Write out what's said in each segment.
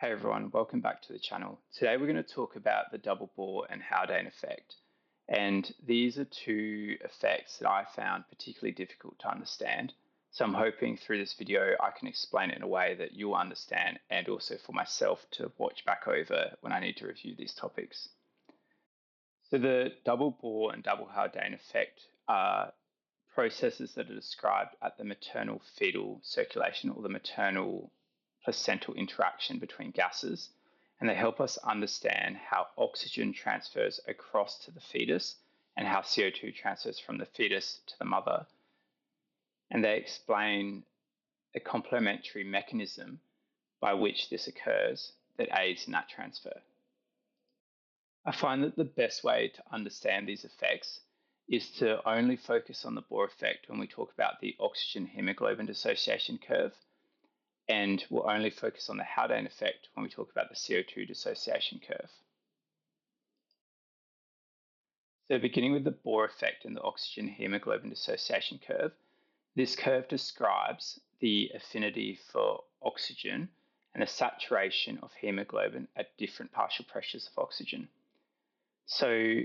Hey everyone, welcome back to the channel. Today we're going to talk about the double Bohr and Haldane effect. And these are two effects that I found particularly difficult to understand. So I'm hoping through this video I can explain it in a way that you'll understand and also for myself to watch back over when I need to review these topics. So the double Bohr and double Haldane effect are processes that are described at the maternal fetal circulation or the maternal placental interaction between gases, and they help us understand how oxygen transfers across to the fetus and how CO2 transfers from the fetus to the mother. And they explain a complementary mechanism by which this occurs that aids in that transfer. I find that the best way to understand these effects is to only focus on the Bohr effect when we talk about the oxygen hemoglobin dissociation curve, and we'll only focus on the Haldane effect when we talk about the CO2 dissociation curve. So beginning with the Bohr effect and the oxygen hemoglobin dissociation curve, this curve describes the affinity for oxygen and the saturation of hemoglobin at different partial pressures of oxygen. So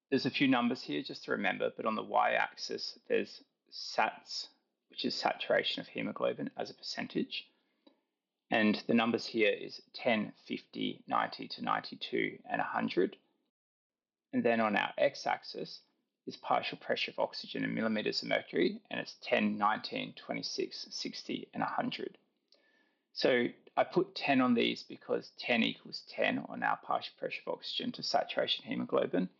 there's a few numbers here just to remember, but on the y-axis there's SATs, which is saturation of hemoglobin as a percentage. And the numbers here is 10, 50, 90 to 92, and 100. And then on our x-axis is partial pressure of oxygen in millimeters of mercury, and it's 10, 19, 26, 60, and 100. So I put 10 on these because 10 equals 10 on our partial pressure of oxygen to saturation hemoglobin.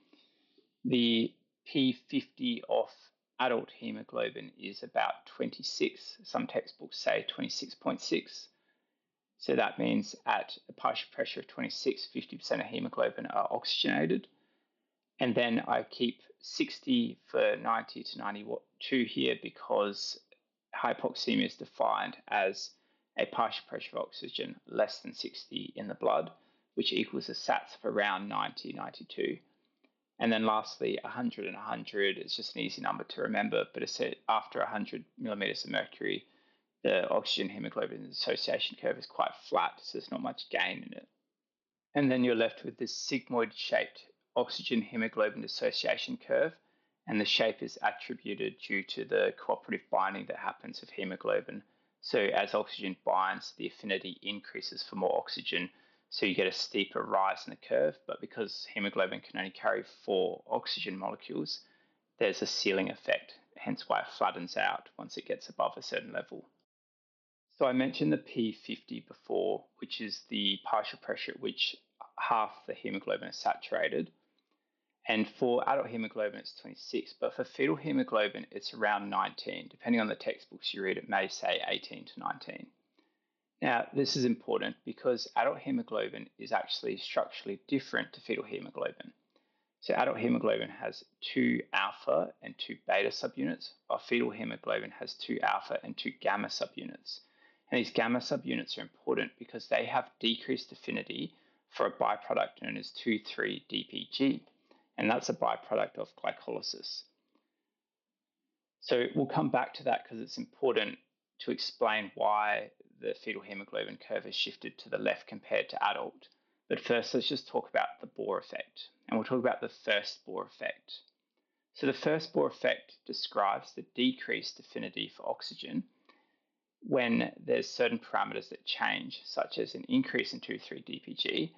The P50 of adult hemoglobin is about 26. Some textbooks say 26.6. So that means at a partial pressure of 26, 50% of hemoglobin are oxygenated. And then I keep 60 for 90 to 92 here because hypoxemia is defined as a partial pressure of oxygen less than 60 in the blood, which equals a SATs of around 90, 92. And then lastly, 100 and 100 is just an easy number to remember, but it's after 100 millimeters of mercury, the oxygen hemoglobin dissociation curve is quite flat, so there's not much gain in it. And then you're left with this sigmoid shaped oxygen hemoglobin dissociation curve, and the shape is attributed due to the cooperative binding that happens with hemoglobin. So as oxygen binds, the affinity increases for more oxygen, so you get a steeper rise in the curve, but because hemoglobin can only carry 4 oxygen molecules, there's a ceiling effect, hence why it flattens out once it gets above a certain level. So I mentioned the P50 before, which is the partial pressure at which half the hemoglobin is saturated. And for adult hemoglobin, it's 26, but for fetal hemoglobin, it's around 19. Depending on the textbooks you read, it may say 18 to 19. Now, this is important because adult hemoglobin is actually structurally different to fetal hemoglobin. So adult hemoglobin has 2 alpha and 2 beta subunits, while fetal hemoglobin has 2 alpha and 2 gamma subunits. And these gamma subunits are important because they have decreased affinity for a byproduct known as 2,3-DPG, and that's a byproduct of glycolysis. So we'll come back to that because it's important to explain why the fetal hemoglobin curve has shifted to the left compared to adult. But first, let's just talk about the Bohr effect, and we'll talk about the first Bohr effect. So the first Bohr effect describes the decreased affinity for oxygen when there's certain parameters that change, such as an increase in 2,3-DPG,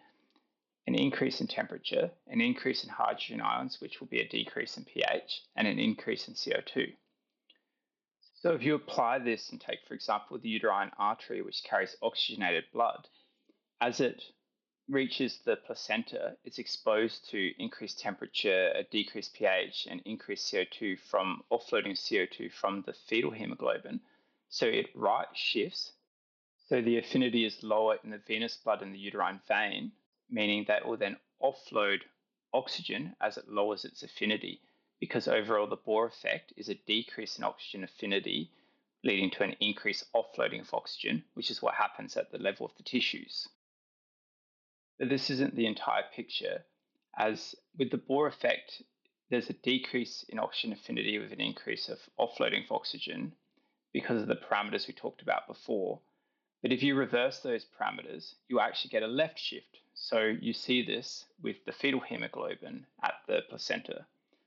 an increase in temperature, an increase in hydrogen ions, which will be a decrease in pH, and an increase in CO2. So if you apply this and take, for example, the uterine artery, which carries oxygenated blood, as it reaches the placenta, it's exposed to increased temperature, a decreased pH, and increased CO2 from offloading CO2 from the fetal hemoglobin. So it right shifts. So the affinity is lower in the venous blood in the uterine vein, meaning that it will then offload oxygen as it lowers its affinity, because overall the Bohr effect is a decrease in oxygen affinity, leading to an increased offloading of oxygen, which is what happens at the level of the tissues. But this isn't the entire picture, as with the Bohr effect, there's a decrease in oxygen affinity with an increase of offloading of oxygen because of the parameters we talked about before. But if you reverse those parameters, you actually get a left shift. So you see this with the fetal hemoglobin at the placenta.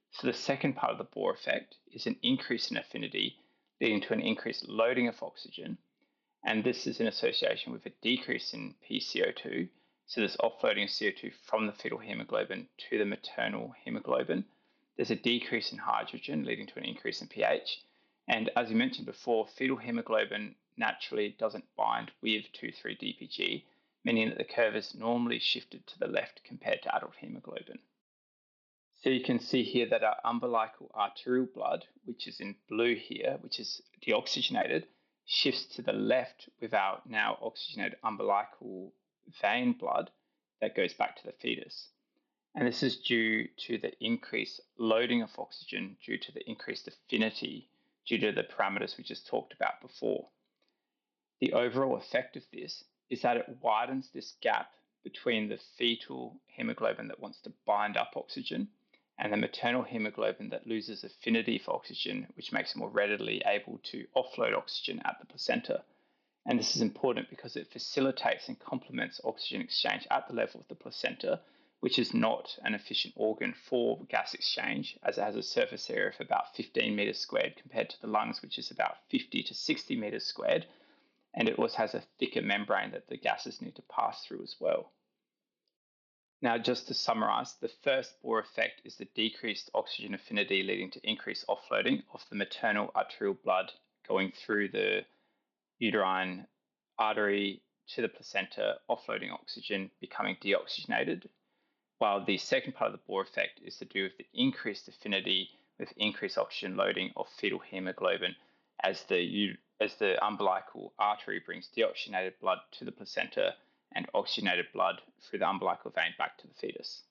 So the second part of the Bohr effect is an increase in affinity, leading to an increased loading of oxygen. And this is in association with a decrease in pCO2. So there's offloading of CO2 from the fetal hemoglobin to the maternal hemoglobin. There's a decrease in hydrogen, leading to an increase in pH. And as we mentioned before, fetal hemoglobin naturally doesn't bind with 2,3-DPG, meaning that the curve is normally shifted to the left compared to adult hemoglobin. So you can see here that our umbilical arterial blood, which is in blue here, which is deoxygenated, shifts to the left with our now oxygenated umbilical vein blood that goes back to the fetus. And this is due to the increased loading of oxygen due to the increased affinity due to the parameters we just talked about before. The overall effect of this is that it widens this gap between the fetal hemoglobin that wants to bind up oxygen and the maternal hemoglobin that loses affinity for oxygen, which makes it more readily able to offload oxygen at the placenta. And this is important because it facilitates and complements oxygen exchange at the level of the placenta, which is not an efficient organ for gas exchange, as it has a surface area of about 15 meters squared compared to the lungs, which is about 50 to 60 meters squared. And it also has a thicker membrane that the gases need to pass through as well. Now, just to summarize, the first Bohr effect is the decreased oxygen affinity leading to increased offloading of the maternal arterial blood going through the uterine artery to the placenta, offloading oxygen, becoming deoxygenated, while the second part of the Bohr effect is to do with the increased affinity with increased oxygen loading of fetal hemoglobin as the umbilical artery brings deoxygenated blood to the placenta and oxygenated blood through the umbilical vein back to the fetus.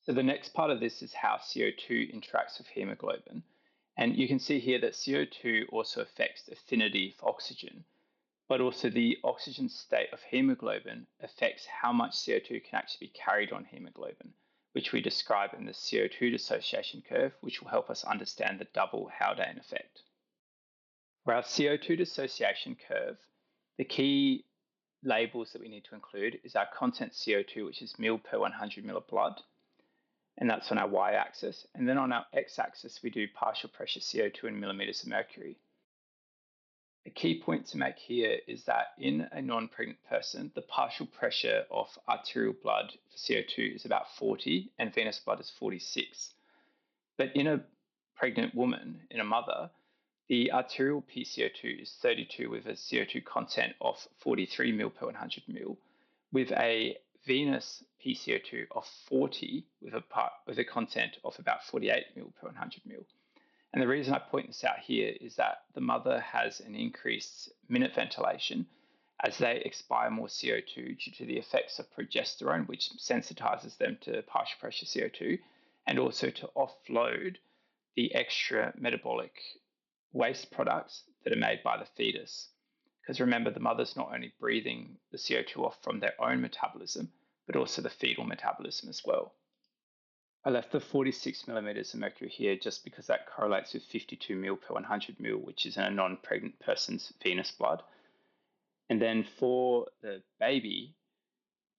So the next part of this is how CO2 interacts with hemoglobin. And you can see here that CO2 also affects affinity for oxygen, but also the oxygen state of hemoglobin affects how much CO2 can actually be carried on hemoglobin, which we describe in the CO2 dissociation curve, which will help us understand the Double Haldane effect. For our CO2 dissociation curve, the key labels that we need to include is our content CO2, which is mil per 100 ml of blood, and that's on our y-axis. And then on our x-axis, we do partial pressure CO2 in millimeters of mercury. A key point to make here is that in a non-pregnant person, the partial pressure of arterial blood for CO2 is about 40 and venous blood is 46. But in a pregnant woman, in a mother, the arterial PCO2 is 32 with a CO2 content of 43 mil per 100 mil, with a venous PCO2 of 40 with a content of about 48 mil per 100 mil. And the reason I point this out here is that the mother has an increased minute ventilation as they expire more CO2 due to the effects of progesterone, which sensitizes them to partial pressure CO2, and also to offload the extra metabolic waste products that are made by the fetus. Because remember, the mother's not only breathing the CO2 off from their own metabolism, but also the fetal metabolism as well. I left the 46 millimeters of mercury here just because that correlates with 52 mil per 100 mil, which is in a non-pregnant person's venous blood. And then for the baby,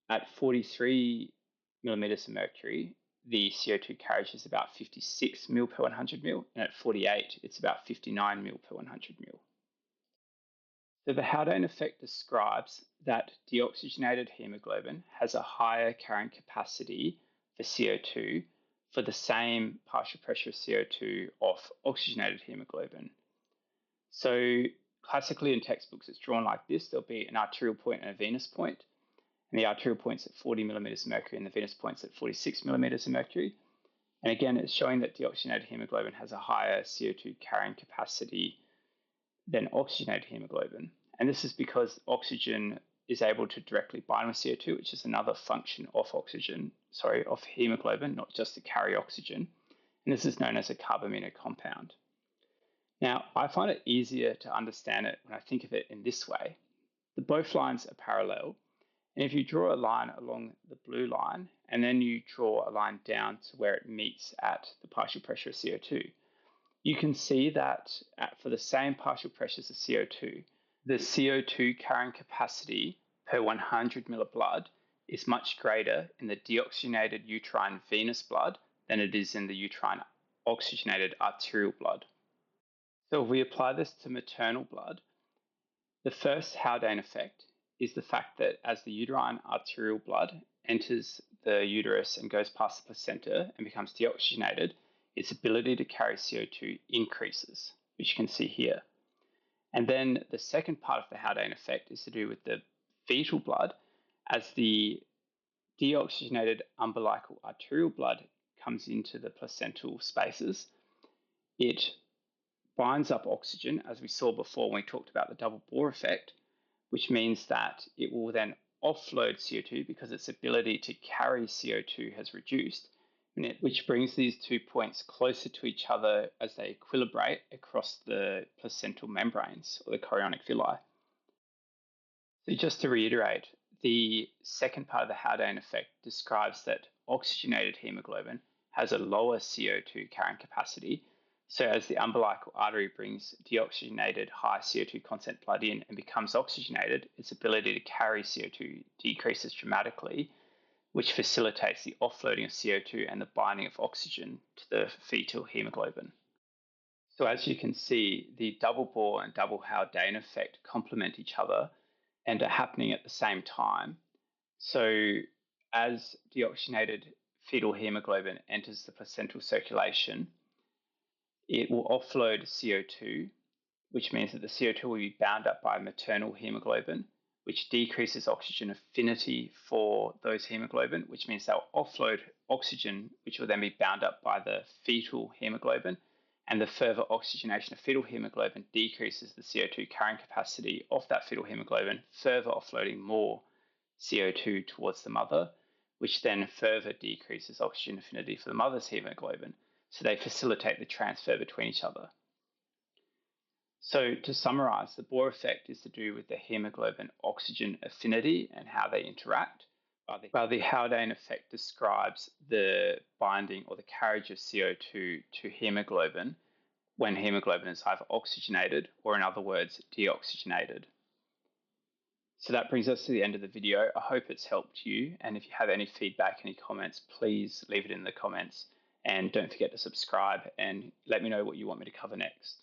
at 43 millimeters of mercury, the CO2 carriage is about 56 mil per 100 mil, and at 48, it's about 59 mil per 100 mil. So the Haldane effect describes that deoxygenated hemoglobin has a higher carrying capacity for CO2 for the same partial pressure CO2 of oxygenated hemoglobin. So classically in textbooks, it's drawn like this. There'll be an arterial point and a venous point. And the arterial point's at 40 millimeters of mercury and the venous point's at 46 millimeters of mercury. And again, it's showing that deoxygenated hemoglobin has a higher CO2 carrying capacity than oxygenated hemoglobin. And this is because oxygen is able to directly bind with CO2, which is another function of hemoglobin, not just to carry oxygen. And this is known as a carbamino compound. Now, I find it easier to understand it when I think of it in this way. Both lines are parallel. And if you draw a line along the blue line, and then you draw a line down to where it meets at the partial pressure of CO2, you can see that for the same partial pressures of CO2, The CO2 carrying capacity per 100 ml of blood is much greater in the deoxygenated uterine venous blood than it is in the uterine oxygenated arterial blood. So if we apply this to maternal blood, the first Haldane effect is the fact that as the uterine arterial blood enters the uterus and goes past the placenta and becomes deoxygenated, its ability to carry CO2 increases, which you can see here. And then the second part of the Haldane effect is to do with the fetal blood. As the deoxygenated umbilical arterial blood comes into the placental spaces, it binds up oxygen, as we saw before when we talked about the double Bohr effect, which means that it will then offload CO2 because its ability to carry CO2 has reduced, which brings these 2 points closer to each other as they equilibrate across the placental membranes or the chorionic villi. So just to reiterate, the second part of the Haldane effect describes that oxygenated hemoglobin has a lower CO2 carrying capacity. So as the umbilical artery brings deoxygenated high CO2 content blood in and becomes oxygenated, its ability to carry CO2 decreases dramatically, which facilitates the offloading of CO2 and the binding of oxygen to the fetal hemoglobin. So as you can see, the double Bohr and double Haldane effect complement each other and are happening at the same time. So as deoxygenated fetal hemoglobin enters the placental circulation, it will offload CO2, which means that the CO2 will be bound up by maternal hemoglobin, which decreases oxygen affinity for those hemoglobin, which means they'll offload oxygen, which will then be bound up by the fetal hemoglobin. And the further oxygenation of fetal hemoglobin decreases the CO2 carrying capacity of that fetal hemoglobin, further offloading more CO2 towards the mother, which then further decreases oxygen affinity for the mother's hemoglobin. So they facilitate the transfer between each other. So to summarize, the Bohr effect is to do with the hemoglobin oxygen affinity and how they interact, while the Haldane effect describes the binding or the carriage of CO2 to hemoglobin when hemoglobin is either oxygenated or, in other words, deoxygenated. So that brings us to the end of the video. I hope it's helped you, and if you have any feedback, any comments, please leave it in the comments, and don't forget to subscribe and let me know what you want me to cover next.